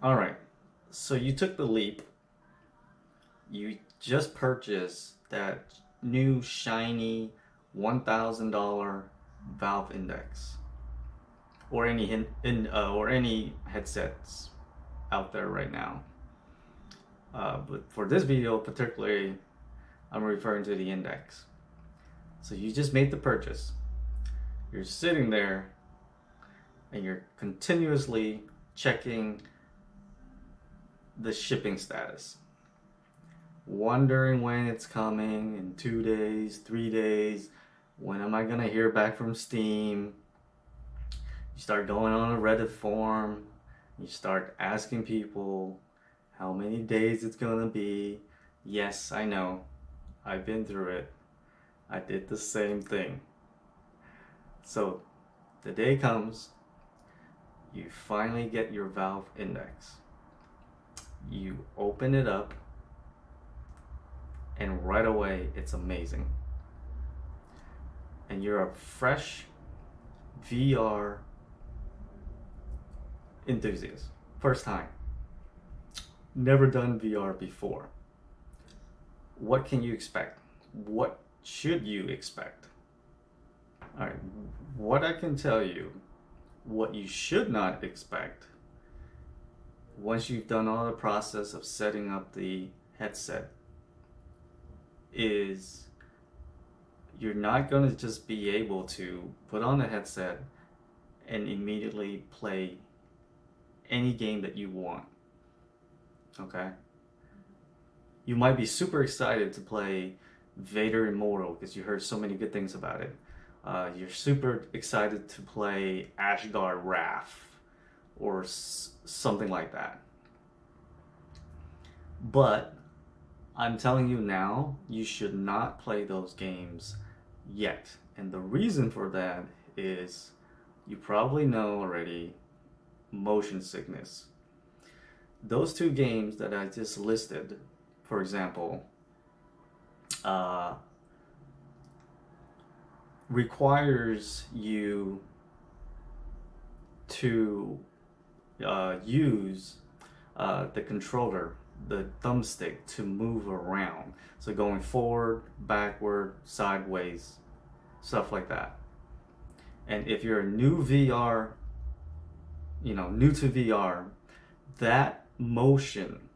All right. So you took the leap. You just purchased that new shiny $1,000 Valve Index or or any headsets out there right now. But for this video particularly, I'm referring to the Index. So you just made the purchase. You're sitting there and you're continuously checking the shipping status, wondering when it's coming in 2 days, 3 days. When am I gonna hear back from Steam? You start going on a Reddit forum. You start asking people how many days it's gonna be. Yes, I know. I've been through it. I did the same thing. So the day comes, you finally get your Valve Index. You open it up, and right away it's amazing. And you're a fresh VR enthusiast. First time. Never done VR before. What can you expect? What should you expect? All right, what I can tell you, what you should not expect once you've done all the process of setting up the headset is you're not going to just be able to put on the headset and immediately play any game that you want. Okay? You might be super excited to play Vader Immortal because you heard so many good things about it. You're super excited to play Ashgar Wrath or something like that. But I'm telling you now, you should not play those games yet. And the reason for that is you probably know already motion sickness. Those two games that I just listed, for example, requires you to use the controller, the thumbstick, to move around. So going forward, backward, sideways, stuff like that. And if you're a new VR, new to VR, that motion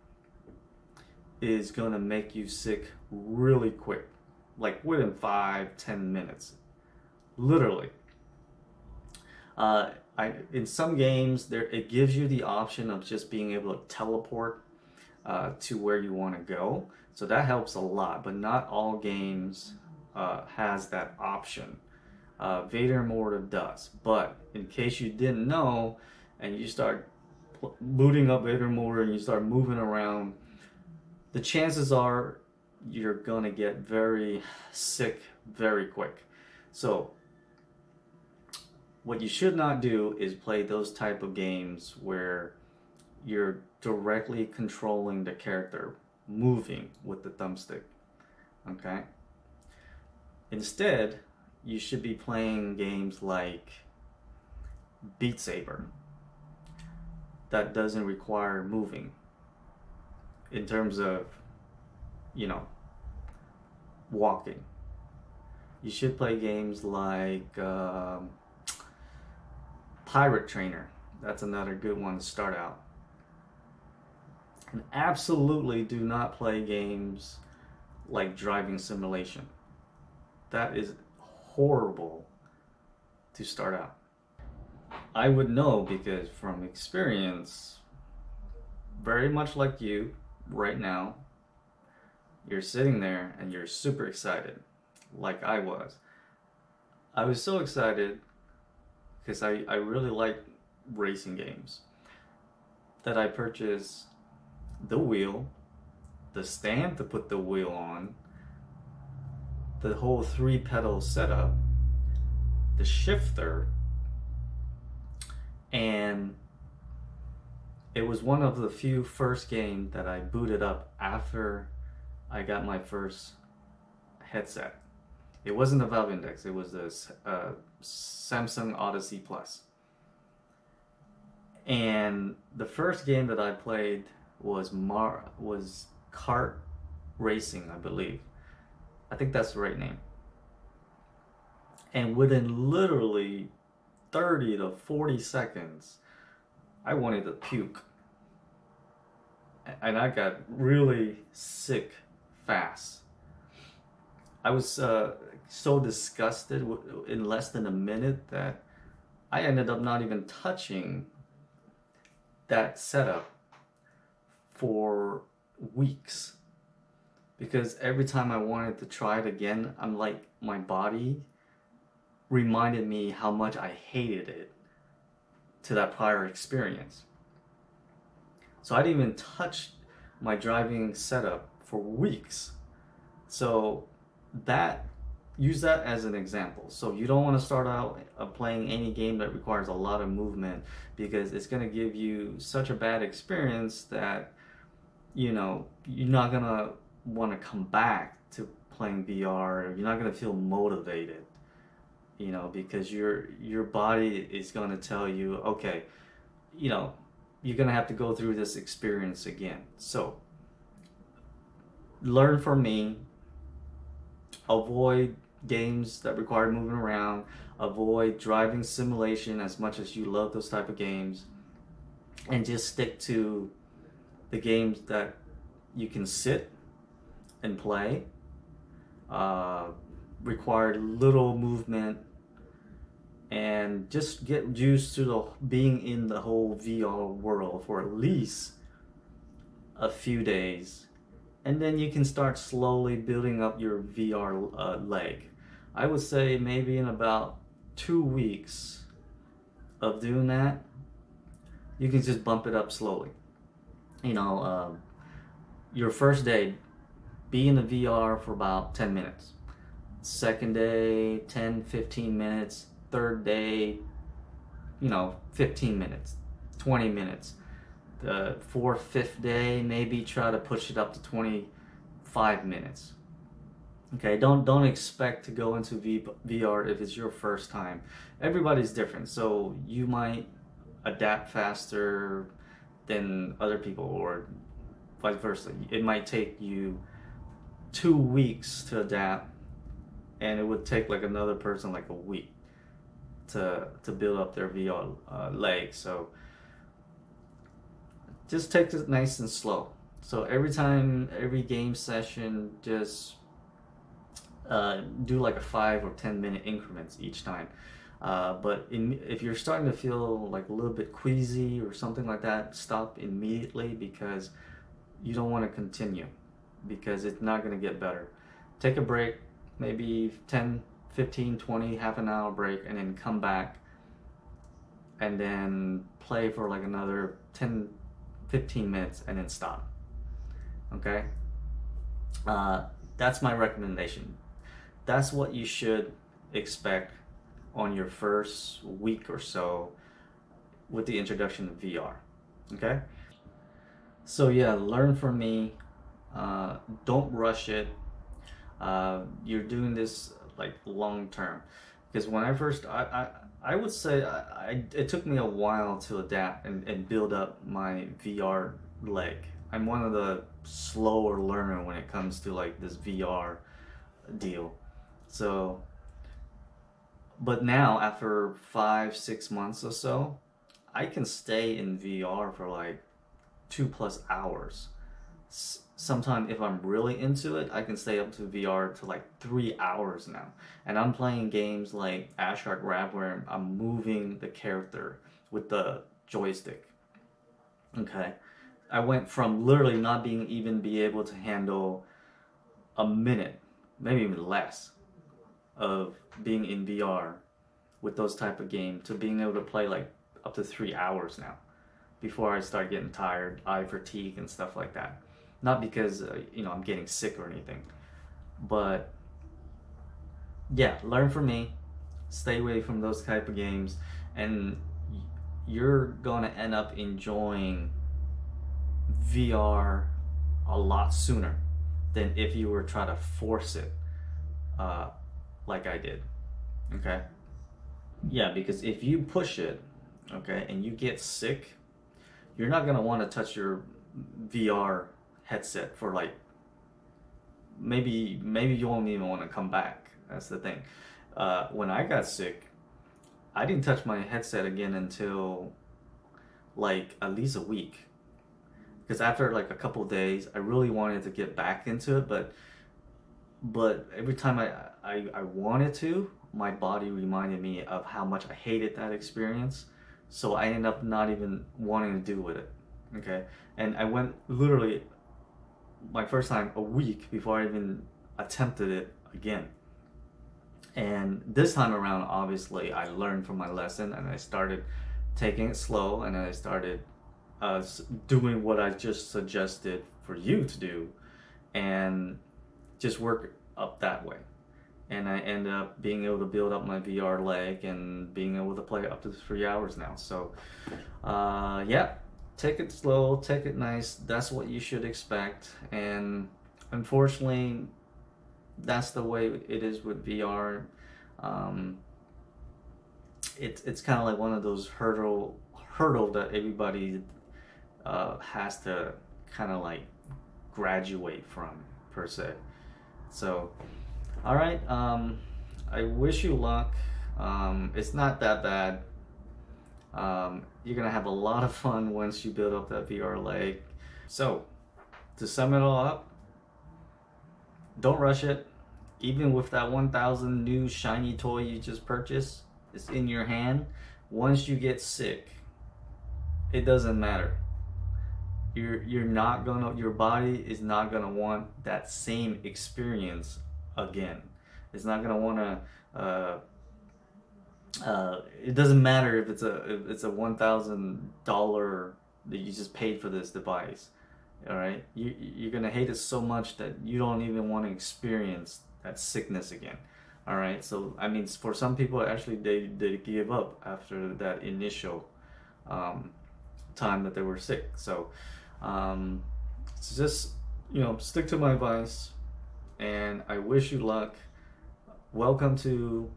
is gonna make you sick really quick, like within 5-10 minutes, literally. In some games, it gives you the option of just being able to teleport to where you want to go, so that helps a lot. But not all games has that option. Vader Immortal does, but in case you didn't know, and you start booting up Vader Immortal and you start moving around, the chances are you're gonna get very sick very quick. So what you should not do is play those type of games where you're directly controlling the character moving with the thumbstick. Okay? Instead, you should be playing games like Beat Saber that doesn't require moving in terms of, walking. You should play games like Pirate Trainer. That's another good one to start out. And absolutely do not play games like Driving Simulation. That is horrible to start out. I would know because from experience, very much like you right now, you're sitting there and you're super excited, like I was. I was so excited because I really like racing games that I purchased the wheel, the stand to put the wheel on, the whole 3-pedal setup, the shifter, and it was one of the few first games that I booted up after I got my first headset. It wasn't a Valve Index, it was the Samsung Odyssey Plus. And the first game that I played was kart racing, I believe. I think that's the right name. And within literally 30 to 40 seconds, I wanted to puke. And I got really sick fast. I was so disgusted in less than a minute that I ended up not even touching that setup for weeks. Because every time I wanted to try it again, I'm like, my body reminded me how much I hated it to that prior experience. So I didn't even touch my driving setup for weeks. So that use that as an example. So you don't want to start out playing any game that requires a lot of movement, because it's going to give you such a bad experience that you're not going to want to come back to playing VR. You're not going to feel motivated, because your body is going to tell you, okay, you're going to have to go through this experience again. So learn from me. Avoid games that require moving around. Avoid driving simulation as much as you love those type of games, and just stick to the games that you can sit and play, require little movement, and just get used to being in the whole VR world for at least a few days, and then you can start slowly building up your VR leg. I would say maybe in about 2 weeks of doing that, you can just bump it up slowly. Your first day, be in the VR for about 10 minutes. Second day, 10, 15 minutes. Third day, 15 minutes, 20 minutes. The fourth, fifth day, maybe try to push it up to 25 minutes. Okay, don't expect to go into VR if it's your first time. Everybody's different, so you might adapt faster than other people, or vice versa. It might take you 2 weeks to adapt, and it would take like another person like a week to build up their VR leg. So just take it nice and slow. So every game session, just do like a 5 or 10 minute increments each time. But if you're starting to feel like a little bit queasy or something like that, stop immediately, because you don't want to continue, because it's not going to get better. Take a break, maybe 10, 15, 20, half an hour break, and then come back and then play for like another 10, 15 minutes and then stop. Okay? That's my recommendation. That's what you should expect on your first week or so with the introduction of VR. Okay? So yeah, learn from me. Don't rush it. You're doing this like long term, because when I first, I would say it took me a while to adapt and build up my VR leg. I'm one of the slower learner when it comes to like this VR deal. So, but now after 5-6 months or so, I can stay in VR for like 2+ hours. Sometimes if I'm really into it, I can stay up to VR to like 3 hours now. And I'm playing games like Asphalt Rap where I'm moving the character with the joystick. Okay. I went from literally not be able to handle a minute, maybe even less, of being in VR with those type of games, to being able to play like up to 3 hours now before I start getting tired, eye fatigue and stuff like that. Not because I'm getting sick or anything, but yeah, learn from me. Stay away from those type of games, and you're gonna end up enjoying VR a lot sooner than if you were trying to force it, like I did. Okay. Yeah, because if you push it, okay, and you get sick you're not gonna want to touch your VR headset for like maybe you won't even want to come back. That's the thing. When I got sick, I didn't touch my headset again until like at least a week. Because after like a couple of days, I really wanted to get back into it, but every time I wanted to, my body reminded me of how much I hated that experience. So I ended up not even wanting to do with it. Okay. And I went literally my first time a week before I even attempted it again. And this time around, obviously, I learned from my lesson and I started taking it slow and I started doing what I just suggested for you to do and just work up that way. And I end up being able to build up my VR leg and being able to play up to 3 hours now. So, yeah, take it slow, take it nice. That's what you should expect. And unfortunately, that's the way it is with VR. Um, it's kind of like one of those hurdle that everybody has to kind of like graduate from per se. So, all right. I wish you luck. It's not that bad. You're gonna have a lot of fun once you build up that VR leg. So, to sum it all up, don't rush it. Even with that 1,000 new shiny toy you just purchased, it's in your hand. Once you get sick, it doesn't matter. You're not gonna your body is not gonna want that same experience again. It's not gonna want to. It doesn't matter if it's a $1,000 that you just paid for this device. All right, you're gonna hate it so much that you don't even want to experience that sickness again. All right, so I mean, for some people, actually, they give up after that initial um, time that they were sick. So just stick to my advice, and I wish you luck. Welcome to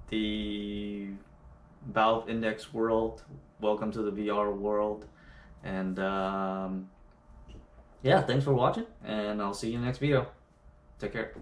the Valve Index world. Welcome to the VR world, and yeah, thanks for watching, and I'll see you in the next video. Take care.